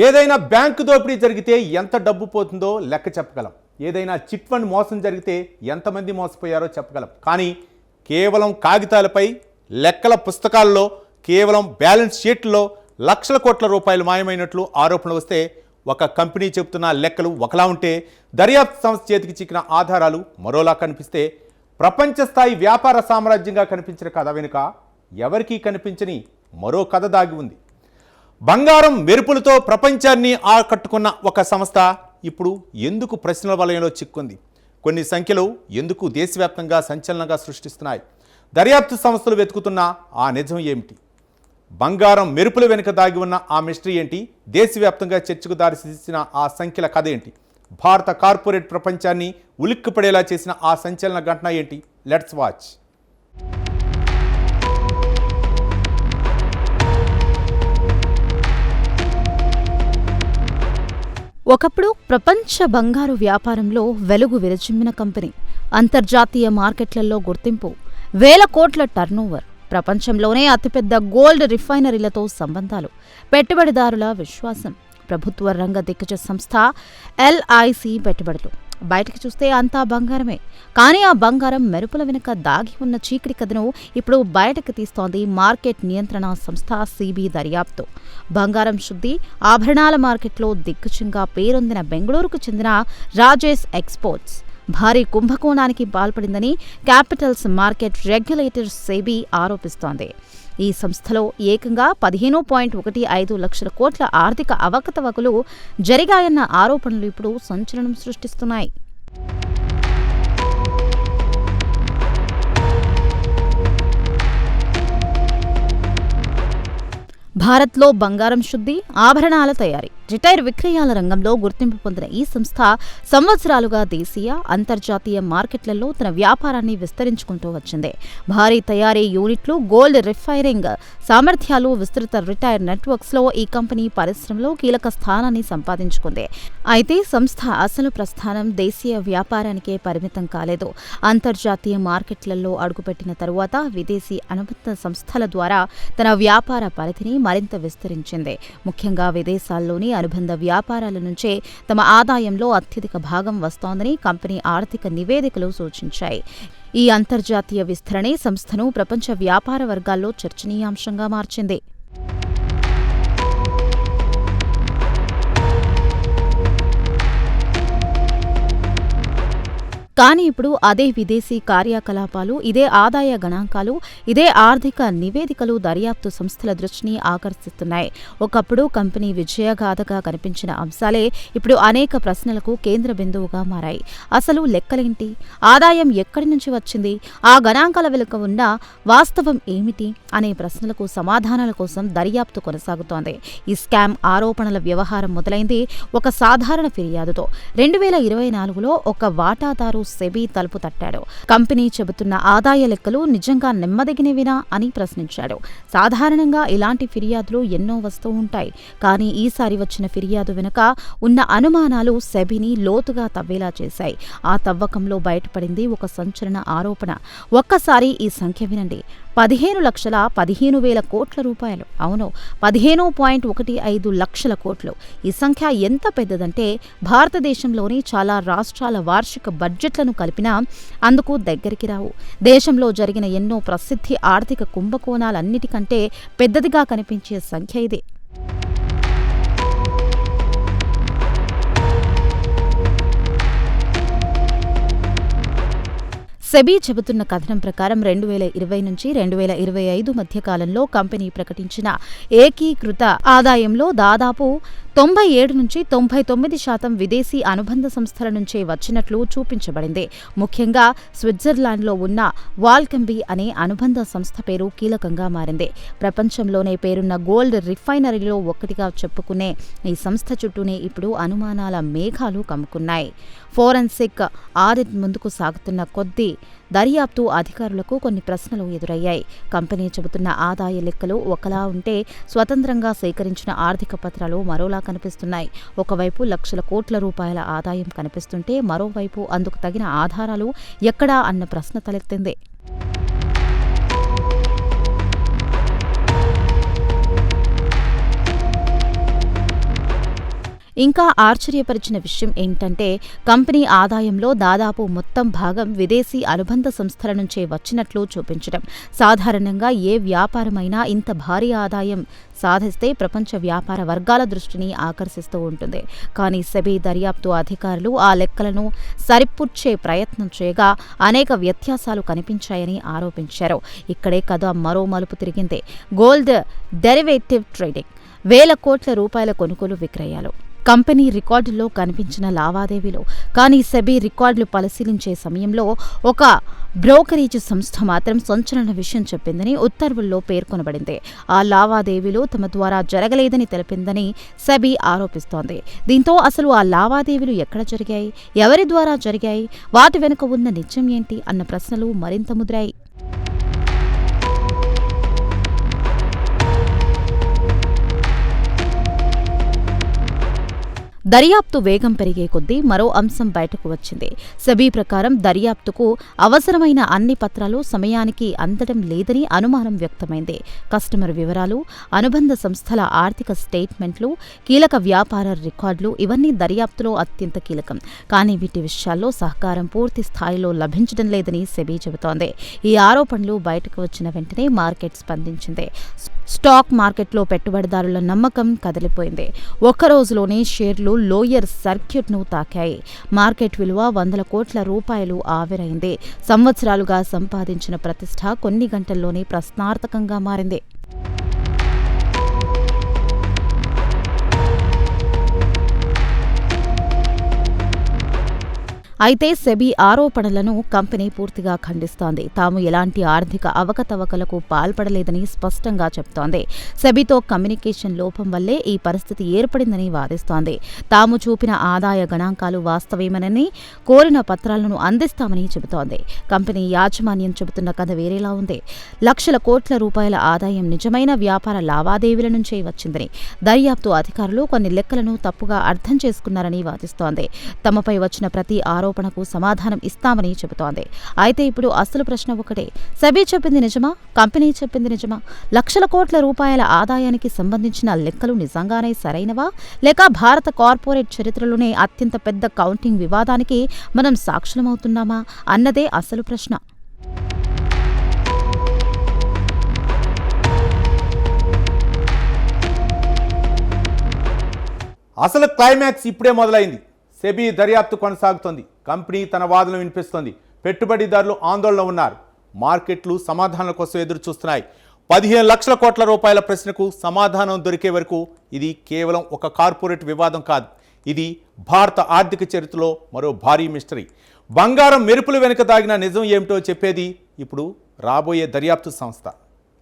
ఏదైనా బ్యాంకు దోపిడీ జరిగితే ఎంత డబ్బు పోతుందో లెక్క చెప్పగలం. ఏదైనా చిట్ ఫండ్ మోసం జరిగితే ఎంతమంది మోసపోయారో చెప్పగలం. కానీ కేవలం కాగితాలపై లెక్కల పుస్తకాల్లో కేవలం బ్యాలెన్స్ షీట్లో లక్షల కోట్ల రూపాయలు మాయమైనట్లు ఆరోపణలు వస్తే ఒక కంపెనీ చెబుతున్న లెక్కలు ఒకలా ఉంటే దర్యాప్తు సంస్థ చేతికి చిక్కిన ఆధారాలు మరోలా కనిపిస్తే ప్రపంచ స్థాయి వ్యాపార సామ్రాజ్యంగా కనిపించిన కథ వెనుక ఎవరికీ కనిపించని మరో కథ దాగి ఉంది. బంగారం మెరుపులతో ప్రపంచాన్ని ఆకట్టుకున్న ఒక సంస్థ ఇప్పుడు ఎందుకు ప్రశ్నల వలయంలో చిక్కుంది? కొన్ని సంఖ్యలు ఎందుకు దేశవ్యాప్తంగా సంచలనంగా సృష్టిస్తున్నాయి? దర్యాప్తు సంస్థలు వెతుకుతున్న ఆ నిజం ఏమిటి? బంగారం మెరుపుల వెనుక దాగి ఉన్న ఆ మిస్టరీ ఏంటి? దేశవ్యాప్తంగా చర్చకు దారితీసిన ఆ సంఖ్యల కథ ఏంటి? భారత కార్పొరేట్ ప్రపంచాన్ని ఉలిక్కిపడేలా చేసిన ఆ సంచలన ఘటన ఏంటి? Let's watch. ఒకప్పుడు ప్రపంచ బంగారు వ్యాపారంలో వెలుగు విరచిమ్మిన కంపెనీ, అంతర్జాతీయ మార్కెట్లలో గుర్తింపు, వేల కోట్ల టర్నోవర్, ప్రపంచంలోనే అతిపెద్ద గోల్డ్ రిఫైనరీలతో సంబంధాలు, పెట్టుబడిదారుల విశ్వాసం, ప్రభుత్వ రంగ దిగ్గజ సంస్థ LIC పెట్టుబడులు. బయటకు చూస్తే అంతా బంగారమే. కానీ ఆ బంగారం మెరుపుల వెనుక దాగి ఉన్న చీకటి కథను ఇప్పుడు బయటకు తీస్తోంది మార్కెట్ నియంత్రణ సంస్థ CB దర్యాప్తు. బంగారం శుద్ధి, ఆభరణాల మార్కెట్లో దిగ్గజంగా పేరొందిన బెంగళూరుకు చెందిన రాజేష్ ఎక్స్పోర్ట్స్ భారీ కుంభకోణానికి పాల్పడిందని క్యాపిటల్స్ మార్కెట్ రెగ్యులేటర్ SEBI ఆరోపిస్తోంది. ఈ సంస్థలో ఏకంగా 15.15 లక్షల కోట్ల ఆర్థిక అవకతవకలు జరిగాయన్న ఆరోపణలు ఇప్పుడు సంచలనం సృష్టిస్తున్నాయి. భారత్లో బంగారం శుద్ధి, ఆభరణాల తయారీ, రిటైల్ విక్రయాల రంగంలో గుర్తింపు పొందిన ఈ సంస్థ సంవత్సరాలుగా దేశీయ, అంతర్జాతీయ మార్కెట్లలో తన వ్యాపారాన్ని విస్తరించుకుంటూ వచ్చింది. భారీ తయారీ యూనిట్లు, గోల్డ్ రిఫైనింగ్ సామర్థ్యాలు, విస్తృత రిటైల్ నెట్వర్క్స్లో ఈ కంపెనీ పరిశ్రమలో కీలక స్థానాన్ని సంపాదించుకుంది. అయితే సంస్థ అసలు ప్రస్థానం దేశీయ వ్యాపారానికే పరిమితం కాలేదు. అంతర్జాతీయ మార్కెట్లలో అడుగుపెట్టిన తరువాత విదేశీ అనుబంధ సంస్థల ద్వారా తన వ్యాపార పరిధిని మరింత విస్తరించింది. ముఖ్యంగా విదేశాల్లోని అనుబంధ వ్యాపారాల నుంచే తమ ఆదాయంలో అత్యధిక భాగం వస్తోందని కంపెనీ ఆర్థిక నివేదికలు సూచించాయి. ఈ అంతర్జాతీయ విస్తరణే సంస్థను ప్రపంచ వ్యాపార వర్గాల్లో చర్చనీయాంశంగా మార్చింది. కానీ ఇప్పుడు అదే విదేశీ కార్యకలాపాలు, ఇదే ఆదాయ గణాంకాలు, ఇదే ఆర్థిక నివేదికలు దర్యాప్తు సంస్థల దృష్టిని ఆకర్షిస్తున్నాయి. ఒకప్పుడు కంపెనీ విజయగాథగా కనిపించిన అంశాలే ఇప్పుడు అనేక ప్రశ్నలకు కేంద్ర బిందువుగా మారాయి. అసలు లెక్కలేంటి? ఆదాయం ఎక్కడి నుంచి వచ్చింది? ఆ గణాంకాల వెనుక ఉన్న వాస్తవం ఏమిటి అనే ప్రశ్నలకు సమాధానాల కోసం దర్యాప్తు కొనసాగుతోంది. ఈ స్కామ్ ఆరోపణల వ్యవహారం మొదలైంది ఒక సాధారణ ఫిర్యాదుతో. 2024లో ఒక వాటాదారు SEBI తలుపు తట్టాడు. కంపెనీ చెబుతున్న ఆదాయ లెక్కలు నిజంగా నెమ్మదిగినవినా అని ప్రశ్నించాడు. సాధారణంగా ఇలాంటి ఫిర్యాదులు ఎన్నో వస్తూ ఉంటాయి. కానీ ఈసారి వచ్చిన ఫిర్యాదు వెనుక ఉన్న అనుమానాలు SEBIని లోతుగా తవ్వేలా చేశాయి. ఆ తవ్వకంలో బయటపడింది ఒక సంచలన ఆరోపణ. ఒక్కసారి ఈ సంఖ్య వినండి. 15,15,000 కోట్ల రూపాయలు. అవును, 15.15 లక్షల కోట్లు. ఈ సంఖ్య ఎంత పెద్దదంటే భారతదేశంలోని చాలా రాష్ట్రాల వార్షిక బడ్జెట్లను కలిపినా అందుకు దగ్గరికి రావు. దేశంలో జరిగిన ఎన్నో ప్రసిద్ధి ఆర్థిక కుంభకోణాలన్నిటికంటే పెద్దదిగా కనిపించే సంఖ్య ఇది. SEBI చెబుతున్న కథనం ప్రకారం 2020 నుంచి 2025 మధ్య కాలంలో కంపెనీ ప్రకటించిన ఏకీకృత ఆదాయంలో దాదాపు 97 నుంచి 99% విదేశీ అనుబంధ సంస్థల నుంచే వచ్చినట్లు చూపించబడింది. ముఖ్యంగా స్విట్జర్లాండ్లో ఉన్న వాల్కంబీ అనే అనుబంధ సంస్థ పేరు కీలకంగా మారింది. ప్రపంచంలోనే పేరున్న గోల్డ్ రిఫైనరీలో ఒక్కటిగా చెప్పుకునే ఈ సంస్థ చుట్టూనే ఇప్పుడు అనుమానాల మేఘాలు కమ్ముకున్నాయి. ఫోరెన్సిక్ ఆడిట్ ముందుకు సాగుతున్న కొద్దీ దర్యాప్తు అధికారులకు కొన్ని ప్రశ్నలు ఎదురయ్యాయి. కంపెనీ చెబుతున్న ఆదాయ లెక్కలు ఒకలా ఉంటే స్వతంత్రంగా సేకరించిన ఆర్థిక పత్రాలు మరోలా కనిపిస్తున్నాయి. ఒకవైపు లక్షల కోట్ల రూపాయల ఆదాయం కనిపిస్తుంటే మరోవైపు అందుకు తగిన ఆధారాలు ఎక్కడా అన్న ప్రశ్న తలెత్తింది. ఇంకా ఆశ్చర్యపరిచిన విషయం ఏంటంటే కంపెనీ ఆదాయంలో దాదాపు మొత్తం భాగం విదేశీ అనుబంధ సంస్థల నుంచే వచ్చినట్లు చూపించడం. సాధారణంగా ఏ వ్యాపారమైనా ఇంత భారీ ఆదాయం సాధిస్తే ప్రపంచ వ్యాపార వర్గాల దృష్టిని ఆకర్షిస్తూ ఉంటుంది. కానీ సెబీ దర్యాప్తు అధికారులు ఆ లెక్కలను సరిపుచ్చే ప్రయత్నం చేయగా అనేక వ్యత్యాసాలు కనిపించాయని ఆరోపించారు. ఇక్కడే కథ మరో మలుపు తిరిగింది. గోల్డ్ డెరివేటివ్ ట్రేడింగ్, వేల కోట్ల రూపాయల కొనుగోలు విక్రయాలు కంపెనీ రికార్డుల్లో కనిపించిన లావాదేవీలు. కానీ సెబీ రికార్డులు పరిశీలించే సమయంలో ఒక బ్రోకరేజ్ సంస్థ మాత్రం సంచలన విషయం చెప్పిందని ఉత్తర్వుల్లో పేర్కొనబడింది. ఆ లావాదేవీలు తమ ద్వారా జరగలేదని తెలిపిందని సెబీ ఆరోపిస్తోంది. దీంతో అసలు ఆ లావాదేవీలు ఎక్కడ జరిగాయి, ఎవరి ద్వారా జరిగాయి, వాటి వెనుక ఉన్న నిజం ఏంటి అన్న ప్రశ్నలు మరింత ముదిరాయి. దర్యాప్తు వేగం పెరిగే కొద్దీ మరో అంశం బయటకు వచ్చింది. సెబీ ప్రకారం దర్యాప్తుకు అవసరమైన అన్ని పత్రాలు సమయానికి అందడం లేదని అనుమానం వ్యక్తమైంది. కస్టమర్ వివరాలు, అనుబంధ సంస్థల ఆర్థిక స్టేట్మెంట్లు, కీలక వ్యాపార రికార్డులు ఇవన్నీ దర్యాప్తులో అత్యంత కీలకం. కానీ వీటి విషయాల్లో సహకారం పూర్తి స్థాయిలో లభించడం లేదని సెబీ చెబుతోంది. ఈ ఆరోపణలు బయటకు వచ్చిన వెంటనే మార్కెట్ స్పందించింది. స్టాక్ మార్కెట్లో పెట్టుబడిదారుల నమ్మకం కదిలిపోయింది. ఒక్కరోజులోనే షేర్లు లోయర్ సర్క్యూట్ను తాకాయి. మార్కెట్ విలువ 100 కోట్ల రూపాయలు ఆవిరైంది. సంవత్సరాలుగా సంపాదించిన ప్రతిష్ఠ కొన్ని గంటల్లోనే ప్రశ్నార్థకంగా మారింది. అయితే సెబీ ఆరోపణలను కంపెనీ పూర్తిగా ఖండిస్తోంది. తాము ఎలాంటి ఆర్థిక అవకతవకలకు పాల్పడలేదని స్పష్టంగా చెప్తోంది. సెబీతో కమ్యూనికేషన్ లోపం వల్లే ఈ పరిస్థితి ఏర్పడిందని వాదిస్తోంది. తాము చూపిన ఆదాయ గణాంకాలు వాస్తవేమనని, కోరిన పత్రాలను అందిస్తామని చెబుతోంది. కంపెనీ యాజమాన్యం చెబుతున్న కథ వేరేలా ఉంది. లక్షల కోట్ల రూపాయల ఆదాయం నిజమైన వ్యాపార లావాదేవీల నుంచే వచ్చిందని, దర్యాప్తు అధికారులు కొన్ని లెక్కలను తప్పుగా అర్థం చేసుకున్నారని వాదిస్తోంది. తమపై వచ్చిన ప్రతి ఆరోపణకు సమాధానం ఇస్తామని చెబుతోంది. అయితే ఇప్పుడు అసలు ప్రశ్న ఒకటే, సెబీ చెప్పింది నిజమా, కంపెనీ చెప్పింది నిజమా? లక్షల కోట్ల రూపాయల ఆదాయానికి సంబంధించిన లెక్కలు నిజంగానే సరైనవా, లేక భారత కార్పొరేట్ చరిత్రలోనే అత్యంత పెద్ద కౌంటింగ్ వివాదానికి మనం సాక్షులమవుతున్నామా అన్నదే అసలు ప్రశ్న. అసలు క్లైమాక్స్ ఇప్పుడే మొదలైంది. సెబీ దర్యాప్తు కొనసాగుతోంది. కంపెనీ తన వాదనలు వినిపిస్తోంది. పెట్టుబడిదారులు ఆందోళన ఉన్నారు. మార్కెట్లు సమాధానాల కోసం ఎదురు చూస్తున్నాయి. 15 లక్షల కోట్ల రూపాయల ప్రశ్నకు సమాధానం దొరికే వరకు ఇది కేవలం ఒక కార్పొరేట్ వివాదం కాదు. ఇది భారత ఆర్థిక చరిత్రలో మరో భారీ మిస్టరీ. బంగారం మెరుపుల వెనుక దాగిన నిజం ఏమిటో చెప్పేది ఇప్పుడు రాబోయే దర్యాప్తు సంస్థ.